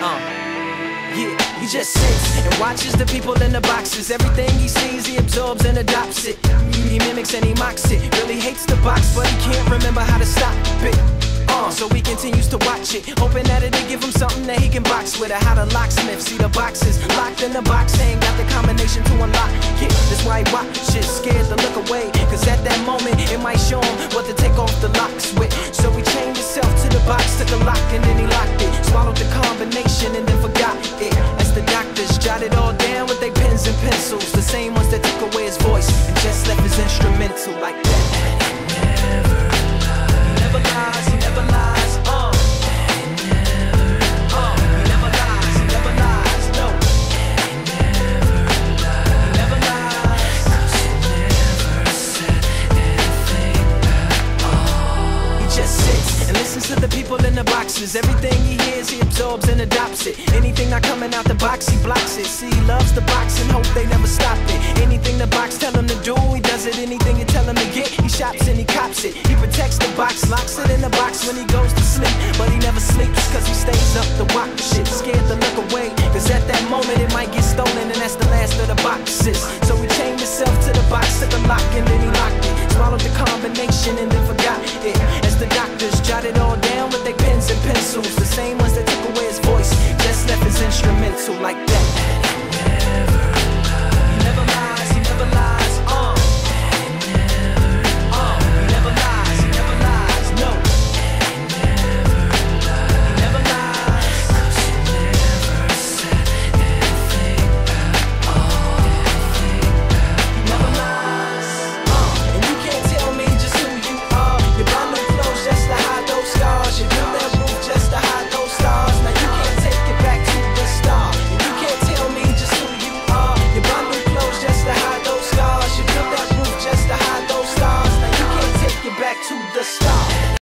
Yeah, he just sits and watches the people in the boxes. Everything he sees, he absorbs and adopts it. He mimics and he mocks it. Really hates the box, but he can't remember how to stop it. So he continues to watch it, hoping that it'll give him something that he can box with. How the locksmith see the boxes locked in the box, ain't got the combination to unlock it. That's why he watches, scared to look away, cause at that moment it might show him what to take off the locks with. So he chained himself to the box, took a lock and then he locked it. Swallowed the combination and then forgot it. As the doctors jotted all down with their pens and pencils, the same ones that took away his voice and just left his instrumental like that. He never lies, he never lies. To the people in the boxes, everything he hears he absorbs and adopts it. Anything not coming out the box he blocks it. See, he loves the box and hope they never stop it. Anything the box tell him to do, he does it. Anything you tell him to get, he shops and he cops it. He protects the box, locks it in the box when he goes to sleep. But he never sleeps cause he stays up to watch it. Scared to look away, cause at that moment it might get stolen, and that's the last of the boxes. So he chained himself to the box, took a lock and then he locked it. Swallowed the combination and then forgot it. As the doctors jotted all down with their pens and pencils, the same ones that took away his voice, just left his instrumental like that.